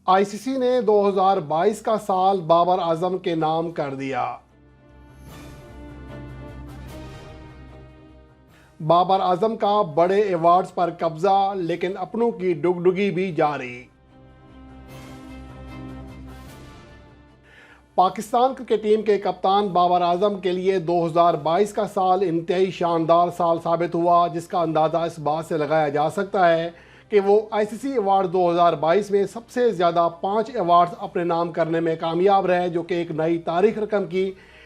ICC ने 2022 का साल बाबर आजम के नाम कर दिया। बाबर आजम का बड़े अवार्ड्स पर कब्जा, लेकिन अपनों की डुगडुगी भी जारी। पाकिस्तान क्रिकेट टीम के कप्तान बाबर आजम के लिए 2022 का साल इंतहाई शानदार साल साबित हुआ, जिसका अंदाज़ा इस बात से लगाया जा सकता है कि वो आईसीसी अवार्ड 2022 में सबसे ज़्यादा 5 अवार्ड्स अपने नाम करने में कामयाब रहे, जो कि एक नई तारीख रकम की।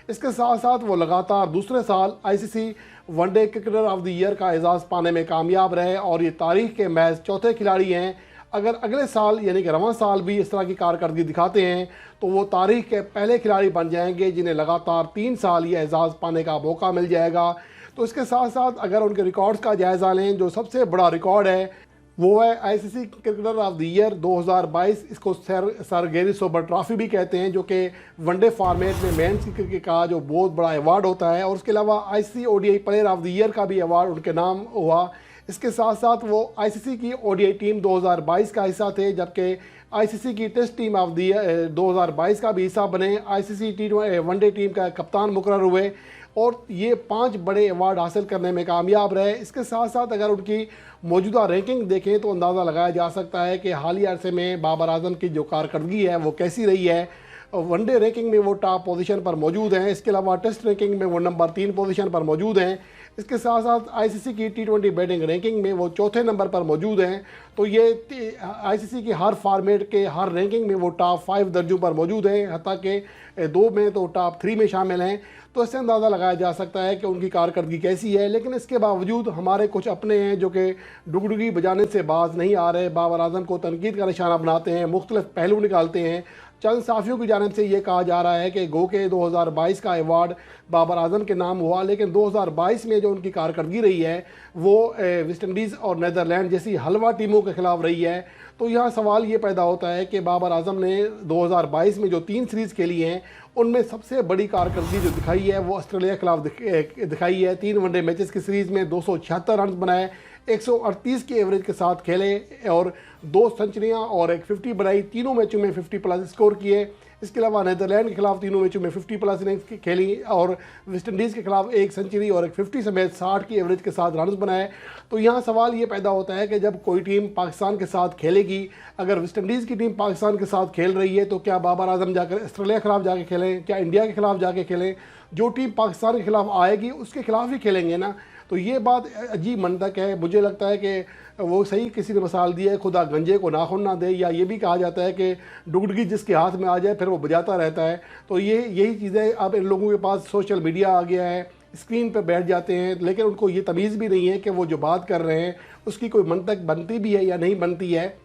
इसके साथ साथ वो लगातार दूसरे साल ICC one day cricketer of the year का एजाज़ पाने में कामयाब रहे और ये तारीख के महज चौथे खिलाड़ी हैं। अगर अगले साल यानी कि रवां साल भी इस तरह की कारकर्दगी दिखाते हैं तो वो तारीख के पहले खिलाड़ी बन जाएंगे जिन्हें लगातार 3 साल ये एजाज़ पाने का मौका मिल जाएगा। तो इसके साथ साथ अगर उनके रिकॉर्ड्स का जायज़ा लें, जो सबसे बड़ा रिकॉर्ड है वो है ICC cricketer of the year 2022। इसको सर गैरी सोबर ट्रॉफी भी कहते हैं, जो कि वनडे फॉर्मेट में मेंस क्रिकेट का जो बहुत बड़ा अवार्ड होता है। और उसके अलावा ICC ODI player of the year का भी अवार्ड उनके नाम हुआ। इसके साथ साथ वो आईसीसी की ओडीआई टीम 2022 का हिस्सा थे, जबकि आईसीसी की टेस्ट टीम ऑफ द 2022 का भी हिस्सा बने। आईसीसी वनडे टीम का कप्तान मुकर्रर हुए और ये 5 बड़े अवार्ड हासिल करने में कामयाब रहे। इसके साथ साथ अगर उनकी मौजूदा रैंकिंग देखें तो अंदाज़ा लगाया जा सकता है कि हालिया अरसे में बाबर आजम की जो कारकर्दगी है वो कैसी रही है। वनडे रैंकिंग में वो टॉप पोजीशन पर मौजूद हैं। इसके अलावा टेस्ट रैंकिंग में वो नंबर 3 पोजीशन पर मौजूद हैं। इसके साथ साथ आईसीसी की टी20 बैटिंग रैंकिंग में वो चौथे नंबर पर मौजूद हैं। तो ये आईसीसी की हर फॉर्मेट के हर रैंकिंग में वो टॉप 5 दर्जों पर मौजूद हैं, हत्ता कि 2 में तो टॉप 3 में शामिल हैं। तो इससे अंदाज़ा लगाया जा सकता है कि उनकी कारकर्दगी कैसी है। लेकिन इसके बावजूद हमारे कुछ अपने हैं जो कि डुगडुगी बजाने से बाज नहीं आ रहे, बाबर आजम को तनकीद का निशाना बनाते हैं, मुख्तलिफ पहलू निकालते हैं। चंद साफियों की जानिब से ये कहा जा रहा है कि गो के 2022 का अवार्ड बाबर आजम के नाम हुआ, लेकिन 2022 में जो उनकी कारकर्दगी रही है वो वेस्ट इंडीज़ और नीदरलैंड जैसी हलवा टीमों के खिलाफ रही है। तो यहाँ सवाल ये पैदा होता है कि बाबर आजम ने 2022 में जो 3 सीरीज़ खेली हैं उनमें सबसे बड़ी कारकर्दगी जो दिखाई है वो ऑस्ट्रेलिया के खिलाफ दिखाई है। 3 वनडे मैचेस की सीरीज़ में 276 रन बनाए, 138 के एवरेज के साथ खेले और 2 सेंचुरियां और एक 50 बनाई। तीनों मैचों में 50 प्लस स्कोर किए। इसके अलावा नीदरलैंड के खिलाफ तीनों मैचों में 50 प्लस इनिंग्स खेली और वेस्ट इंडीज़ के खिलाफ 1 सेंचुरी और एक 50 समेत 60 की एवरेज के साथ रन बनाए। तो यहाँ सवाल ये पैदा होता है कि जब कोई टीम पाकिस्तान के साथ खेलेगी, अगर वेस्ट इंडीज़ की टीम पाकिस्तान के साथ खेल रही है तो क्या बाबर आजम जाकर ऑस्ट्रेलिया के खिलाफ जाके खेलें, क्या इंडिया के खिलाफ जाके खेलें? जो टीम पाकिस्तान के खिलाफ आएगी उसके खिलाफ ही खेलेंगे ना। तो ये बात अजीब मंतक है। मुझे लगता है कि वो सही किसी ने मिसाल दी है, खुदा गंजे को नाखून ना दे, या ये भी कहा जाता है कि डुगडुगी जिसके हाथ में आ जाए फिर वो बजाता रहता है। तो यही चीज़ें अब इन लोगों के पास सोशल मीडिया आ गया है, स्क्रीन पर बैठ जाते हैं, लेकिन उनको ये तमीज़ भी नहीं है कि वो जो बात कर रहे हैं उसकी कोई मंतक बनती भी है या नहीं बनती है।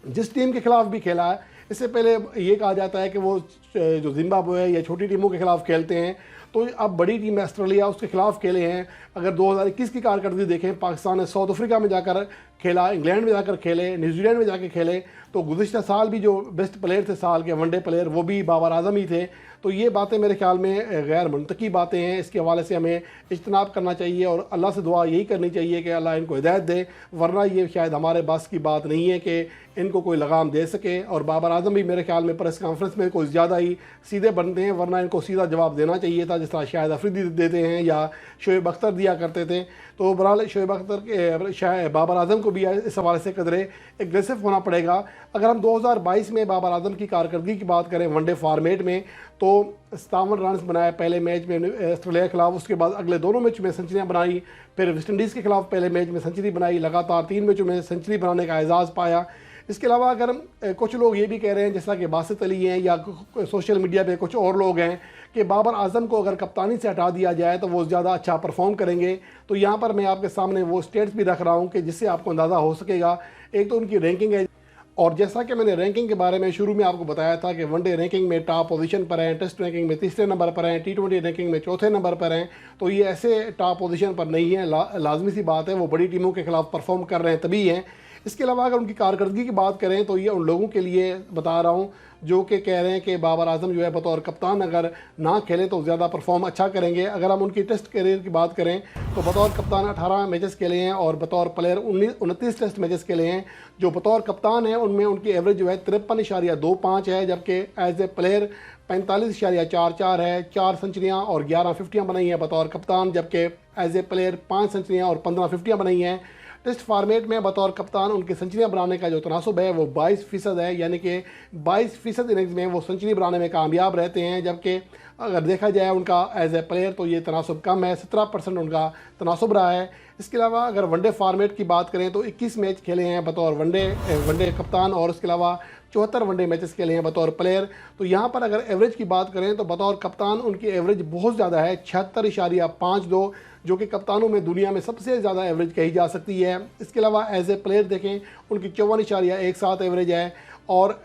जिस टीम के खिलाफ भी खेला है, इससे पहले ये कहा जाता है कि वो जो जिम्बाब्वे या छोटी टीमों के खिलाफ खेलते हैं, तो अब बड़ी टीम ऑस्ट्रेलिया उसके खिलाफ खेले हैं। अगर 2021 की कारकर्दगी देखें, पाकिस्तान ने साउथ अफ्रीका में जाकर खेला, इंग्लैंड में जाकर खेले, न्यूजीलैंड में जाकर खेले। तो गुज़िश्ता साल भी जो बेस्ट प्लेयर थे साल के वनडे प्लेयर वो भी बाबर आजम ही थे। तो ये बातें मेरे ख्याल में गैर मनतकी बातें हैं। इसके हवाले से हमें इज्तनाब करना चाहिए और अल्लाह से दुआ यही करनी चाहिए कि अल्लाह इनको हिदायत दे, वरना ये शायद हमारे बस की बात नहीं है कि इनको कोई लगाम दे सके। और बाबर आजम भी मेरे ख्याल में प्रेस कॉन्फ्रेंस में कोई ज़्यादा ही सीधे बनते हैं, वरना इनको सीधा जवाब देना चाहिए था, जिस तरह शाहिद अफरीदी देते हैं या शोएब अख्तर दिया करते थे। तो बहरहाल शोएब अख्तर के बाबर आजम को भी इस हवाले से कदरे एग्रेसिव होना पड़ेगा। अगर हम 2022 में बाबर आजम की कारकर्दगी की बात करें वनडे फॉर्मेट में, तो 57 रन बनाए पहले मैच में ऑस्ट्रेलिया के खिलाफ, उसके बाद अगले दोनों मैच में सेंचुरियाँ बनाई, फिर वेस्ट इंडीज़ के खिलाफ पहले मैच में सेंचुरी बनाई, लगातार 3 मैचों में सेंचुरी बनाने का एजाज़ पाया। इसके अलावा अगर कुछ लोग ये भी कह रहे हैं, जैसा कि बासित अली हैं या सोशल मीडिया पे कुछ और लोग हैं, कि बाबर आजम को अगर कप्तानी से हटा दिया जाए तो वो ज़्यादा अच्छा परफॉर्म करेंगे। तो यहाँ पर मैं आपके सामने वो स्टेट्स भी रख रहा हूँ कि जिससे आपको अंदाज़ा हो सकेगा। एक तो उनकी रैंकिंग है, और जैसा कि मैंने रैंकिंग के बारे में शुरू में आपको बताया था कि वनडे रैंकिंग में टॉप पोजीशन पर हैं, टेस्ट रैंकिंग में तीसरे नंबर पर हैं, टी20 रैंकिंग में चौथे नंबर पर हैं। तो ये ऐसे टॉप पोजीशन पर नहीं है, लाजमी सी बात है, वो बड़ी टीमों के खिलाफ परफॉर्म कर रहे हैं तभी हैं। इसके अलावा अगर उनकी कारकर्दगी की बात करें तो ये उन लोगों के लिए बता रहा हूँ जो कि कह रहे हैं कि बाबर आजम जो है बतौर कप्तान अगर ना खेलें तो ज़्यादा परफॉर्म अच्छा करेंगे। अगर हम उनकी टेस्ट करियर की बात करें तो बतौर कप्तान 18 मैचेस खेले हैं और बतौर प्लेयर 29 टेस्ट मैचेस खेले हैं। जो बतौर कप्तान है उनमें उनकी एवरेज जो है 53.25 है, जबकि एज ए प्लेयर 45.44 है। 4 सेंचुरियाँ और 11 फिफ्टियाँ बनाई हैं बतौर कप्तान, जबकि एज ए प्लेयर 5 सेंचुरियाँ और 15 फिफ्टियाँ बनाई हैं। टेस्ट फॉर्मेट में बतौर कप्तान उनके सेंचुरियाँ बनाने का जो तनासब है वो 22% है, यानी कि 22% इनिंग्स में वो सेंचुरी बनाने में कामयाब रहते हैं। जबकि अगर देखा जाए उनका एज ए प्लेयर तो ये तनासब कम है, 17% उनका तनासब रहा है। इसके अलावा अगर वनडे फॉर्मेट की बात करें तो 21 मैच खेले हैं बतौर वनडे कप्तान और उसके अलावा 74 वनडे मैचेस खेले हैं बतौर प्लेयर। तो यहाँ पर अगर एवरेज की बात करें तो बतौर कप्तान उनकी एवरेज बहुत ज़्यादा है, 76.52, जो कि कप्तानों में दुनिया में सबसे ज़्यादा एवरेज कही जा सकती है। इसके अलावा एज ए प्लेयर देखें उनकी 54.17 एवरेज है और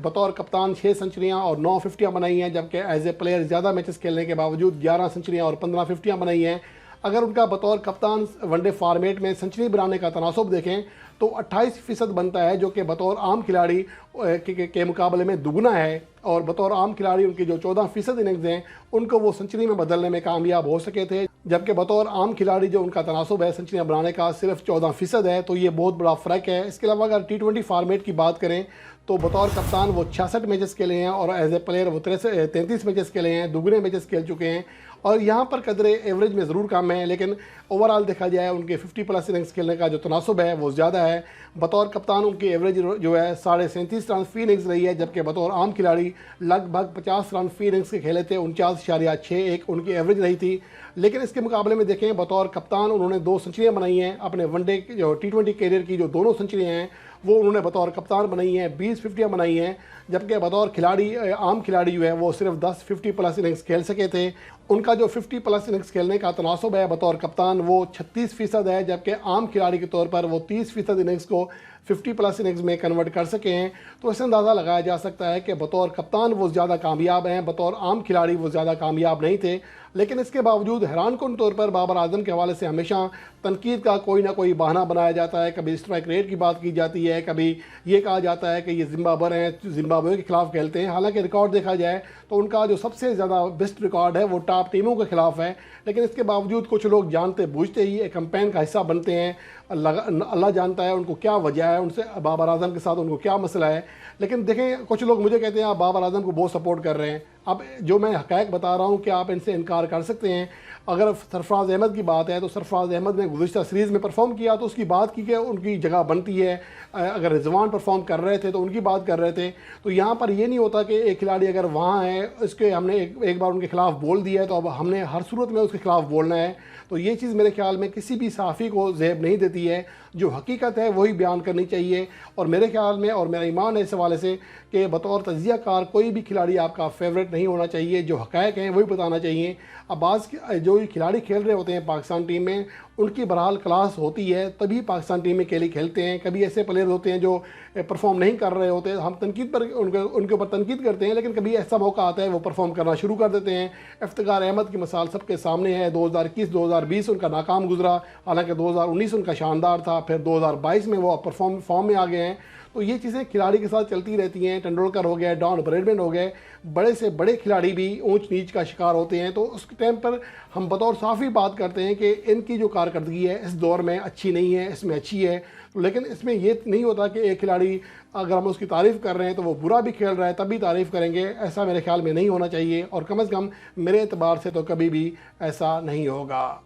बतौर कप्तान 6 सेंचुरियाँ और 9 फिफ्टियाँ बनाई हैं, जबकि एज ए प्लेयर ज़्यादा मैचेस खेलने के बावजूद 11 सेंचुरियाँ और 15 फिफ्टियाँ बनाई हैं। अगर उनका बतौर कप्तान वनडे फॉर्मेट में सेंचुरी बनाने का तनासब देखें तो 28% बनता है, जो कि बतौर आम खिलाड़ी के मुकाबले में दुगना है। और बतौर आम खिलाड़ी उनकी जो 14% इनिंग्स हैं उनको वो सेंचुरी में बदलने में कामयाब हो सके थे, जबकि बतौर आम खिलाड़ी जो उनका तनासब है सेंचुरियाँ बनाने का सिर्फ 14% है। तो ये बहुत बड़ा फ़र्क है। इसके अलावा अगर T20 फॉर्मेट की बात करें तो बतौर कप्तान वो 66 मैचेस खेले हैं और एज ए प्लेयर वो 33 मैचेस खेले हैं, दुगने मैचेस खेल चुके हैं। और यहाँ पर कदरे एवरेज में ज़रूर कम है, लेकिन ओवरऑल देखा जाए उनके 50+ इनिंग्स खेलने का जो तनासब है वो ज़्यादा है। बतौर कप्तान उनकी एवरेज जो है 37.5 रन फी इनिंग्स रही है, जबकि बतौर आम खिलाड़ी लगभग 50 रन फी इनिंग्स के खेले थे, 49.61 उनकी एवरेज रही थी। लेकिन इसके मुकाबले में देखें बतौर कप्तान उन्होंने 2 सेंचुरियाँ बनाई हैं अपने वनडे जो T20 कैरियर की, जो दोनों सेंचुरियाँ हैं वो उन्होंने बतौर कप्तान बनाई हैं, 20 फिफ्टियाँ बनाई हैं। जबकि बतौर खिलाड़ी आम खिलाड़ी जो है वो सिर्फ 10 50+ इनिंग्स खेल सके थे। उनका जो 50+ इनिंग्स खेलने का तनासब है बतौर कप्तान वो 36% है, जबकि आम खिलाड़ी के तौर पर वो 30% इनिंग्स को 50+ इनिंग्स में कन्वर्ट कर सके हैं। तो इससे अंदाज़ा लगाया जा सकता है कि बतौर कप्तान वो ज़्यादा कामयाब हैं, बतौर आम खिलाड़ी वो ज़्यादा कामयाब नहीं थे। लेकिन इसके बावजूद हैरानकुन तौर पर बाबर आजम के हवाले से हमेशा तनकीद का कोई ना कोई बहाना बनाया जाता है। कभी स्ट्राइक रेट की बात की जाती है, कभी ये कहा जाता है कि ये जिम्बाब्वे हैं, जिम्बाब्वे के खिलाफ खेलते हैं। हालांकि रिकॉर्ड देखा जाए तो उनका जो सबसे ज़्यादा बेस्ट रिकॉर्ड है वो टॉप टीमों के खिलाफ है। लेकिन इसके बावजूद कुछ लोग जानते बूझते ही एक कैंपेन का हिस्सा बनते हैं। अल्लाह जानता है उनको क्या वजह है, उनसे बाबर आजम के साथ उनको क्या मसला है। लेकिन देखें कुछ लोग मुझे कहते हैं आप बाबर आजम को बहुत सपोर्ट कर रहे हैं। अब जो मैं हक़ाइक़ बता रहा हूँ कि आप इनसे इनकार कर सकते हैं। अगर सरफराज अहमद की बात है तो सरफराज अहमद ने गुज़िश्ता सीरीज़ में परफॉर्म किया तो उसकी बात की कि उनकी जगह बनती है। अगर रिजवान परफॉर्म कर रहे थे तो उनकी बात कर रहे थे। तो यहाँ पर ये नहीं होता कि एक खिलाड़ी अगर वहाँ है इसके हमने एक बार उनके खिलाफ बोल दिया है तो अब हमने हर सूरत में उसके खिलाफ बोलना है। तो ये चीज़ मेरे ख्याल में किसी भी सहाफ़ी को ज़ेब नहीं देती है। जो हकीकत है वही बयान करनी चाहिए। और मेरे ख्याल में और मेरा ईमान है इस हवाले से कि बतौर तज़किया कार कोई भी खिलाड़ी आपका फेवरेट नहीं होना चाहिए। जो हक़ाइक़ हैं वही बताना चाहिए। अब जो खिलाड़ी खेल रहे होते हैं पाकिस्तान टीम में उनकी बहरहाल क्लास होती है तभी पाकिस्तान टीम में खेलते हैं। कभी ऐसे प्लेयर होते हैं जो परफॉर्म नहीं कर रहे होते, हम तनकीद पर उनके ऊपर तनकीद करते हैं, लेकिन कभी ऐसा मौका आता है वो परफॉर्म करना शुरू कर देते हैं। इफ्तिखार अहमद की मिसाल सबके सामने है। 2021-2020 उनका नाकाम गुजरा, हालांकि 2019 उनका शानदार था। फिर 2022 में वो फॉर्म में आ गए हैं। तो ये चीज़ें खिलाड़ी के साथ चलती रहती हैं। तेंदुलकर हो गए, डॉन ब्रैडमैन हो गए, बड़े से बड़े खिलाड़ी भी ऊंच नीच का शिकार होते हैं। तो उस टाइम पर हम बतौर साफ़ी बात करते हैं कि इनकी जो कारकर्दगी है इस दौर में अच्छी नहीं है, इसमें अच्छी है। लेकिन इसमें ये नहीं होता कि एक खिलाड़ी अगर हम उसकी तारीफ़ कर रहे हैं तो वो बुरा भी खेल रहा है तभी तारीफ़ करेंगे। ऐसा मेरे ख्याल में नहीं होना चाहिए और कम से कम मेरे एतबार से तो कभी भी ऐसा नहीं होगा।